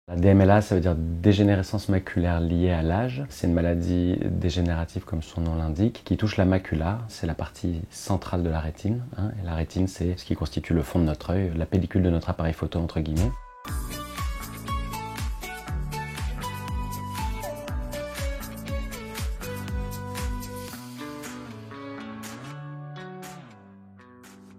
La DMLA, ça veut dire dégénérescence maculaire liée à l'âge. C'est une maladie dégénérative comme son nom l'indique, qui touche la macula, c'est la partie centrale de la rétine. Et la rétine, c'est ce qui constitue le fond de notre œil, la pellicule de notre appareil photo entre guillemets.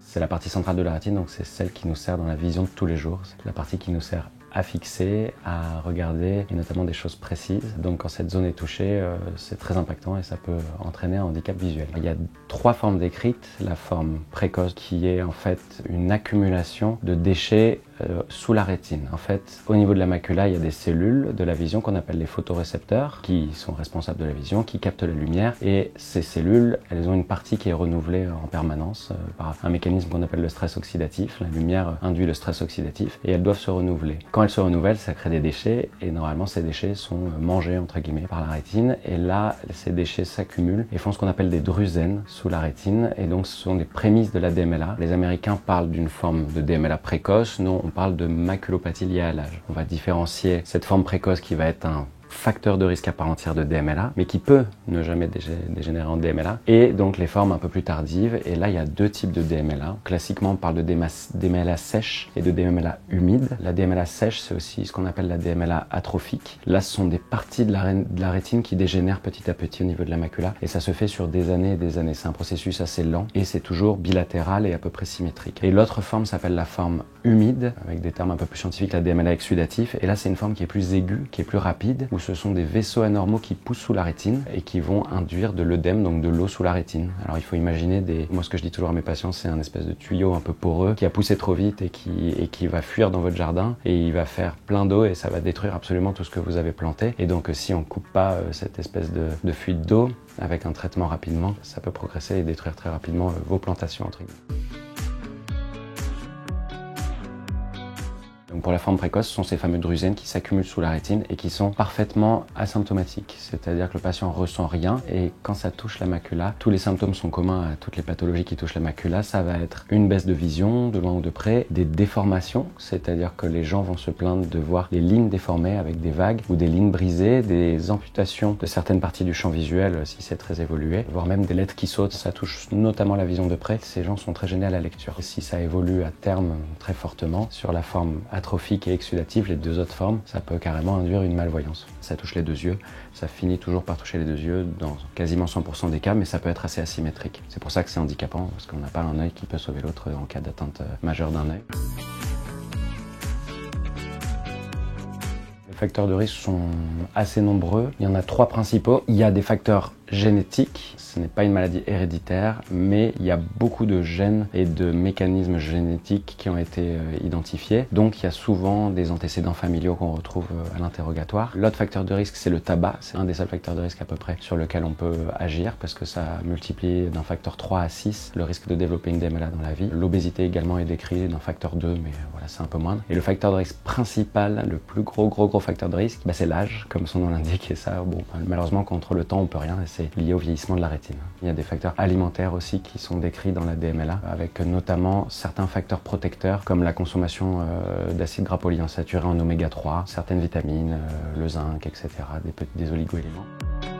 C'est la partie centrale de la rétine, donc c'est celle qui nous sert dans la vision de tous les jours. C'est la partie qui nous sert à fixer, à regarder, et notamment des choses précises. Donc quand cette zone est touchée, c'est très impactant et ça peut entraîner un handicap visuel. Il y a 3 formes décrites. La forme précoce qui est en fait une accumulation de déchets sous la rétine. En fait, au niveau de la macula, il y a des cellules de la vision qu'on appelle les photorécepteurs qui sont responsables de la vision, qui captent la lumière, et ces cellules, elles ont une partie qui est renouvelée en permanence par un mécanisme qu'on appelle le stress oxydatif. La lumière induit le stress oxydatif et elles doivent se renouveler. Quand elles se renouvellent, ça crée des déchets et normalement ces déchets sont mangés entre guillemets par la rétine, et là ces déchets s'accumulent et font ce qu'on appelle des drusènes sous la rétine, et donc ce sont des prémices de la DMLA. Les Américains parlent d'une forme de DMLA précoce, nous on parle de maculopathie liée à l'âge. On va différencier cette forme précoce qui va être un facteur de risque à part entière de DMLA, mais qui peut ne jamais dégénérer en DMLA, et donc les formes un peu plus tardives. Et là, il y a 2 types de DMLA. Classiquement, on parle de DMLA sèche et de DMLA humide. La DMLA sèche, c'est aussi ce qu'on appelle la DMLA atrophique. Là, ce sont des parties de la rétine qui dégénèrent petit à petit au niveau de la macula, et ça se fait sur des années et des années. C'est un processus assez lent, et c'est toujours bilatéral et à peu près symétrique. Et l'autre forme s'appelle la forme humide, avec des termes un peu plus scientifiques, la DMLA exudatif, et là, c'est une forme qui est plus aiguë, qui est plus rapide, où ce sont des vaisseaux anormaux qui poussent sous la rétine et qui vont induire de l'œdème, donc de l'eau sous la rétine. Alors il faut imaginer moi ce que je dis toujours à mes patients, c'est un espèce de tuyau un peu poreux qui a poussé trop vite et qui va fuir dans votre jardin, et il va faire plein d'eau et ça va détruire absolument tout ce que vous avez planté. Et donc si on coupe pas cette espèce de fuite d'eau avec un traitement rapidement, ça peut progresser et détruire très rapidement vos plantations entre guillemets. Donc pour la forme précoce, ce sont ces fameux drusènes qui s'accumulent sous la rétine et qui sont parfaitement asymptomatiques. C'est-à-dire que le patient ressent rien, et quand ça touche la macula, tous les symptômes sont communs à toutes les pathologies qui touchent la macula. Ça va être une baisse de vision, de loin ou de près, des déformations, c'est-à-dire que les gens vont se plaindre de voir des lignes déformées avec des vagues ou des lignes brisées, des amputations de certaines parties du champ visuel si c'est très évolué, voire même des lettres qui sautent. Ça touche notamment la vision de près. Ces gens sont très gênés à la lecture. Et si ça évolue à terme très fortement sur la forme atrophique et exudative, les 2 autres formes, ça peut carrément induire une malvoyance. Ça touche les 2 yeux, ça finit toujours par toucher les 2 yeux dans quasiment 100% des cas, mais ça peut être assez asymétrique. C'est pour ça que c'est handicapant, parce qu'on n'a pas un œil qui peut sauver l'autre en cas d'atteinte majeure d'un œil. Les facteurs de risque sont assez nombreux. Il y en a 3 principaux. Il y a des facteurs génétiques. Ce n'est pas une maladie héréditaire, mais il y a beaucoup de gènes et de mécanismes génétiques qui ont été identifiés. Donc il y a souvent des antécédents familiaux qu'on retrouve à l'interrogatoire. L'autre facteur de risque, c'est le tabac. C'est un des seuls facteurs de risque à peu près sur lequel on peut agir, parce que ça multiplie d'un facteur 3 à 6 le risque de développer une DMLA dans la vie. L'obésité également est décrite d'un facteur 2, mais voilà, c'est un peu moindre. Et le facteur de risque principal, le plus gros facteur de risque, c'est l'âge, comme son nom l'indique. Et ça, bon, malheureusement, contre le temps, on peut rien, et c'est lié au vieillissement de la rétine. Il y a des facteurs alimentaires aussi qui sont décrits dans la DMLA, avec notamment certains facteurs protecteurs comme la consommation d'acides gras polyinsaturés en oméga 3, certaines vitamines, le zinc, etc., des oligo-éléments.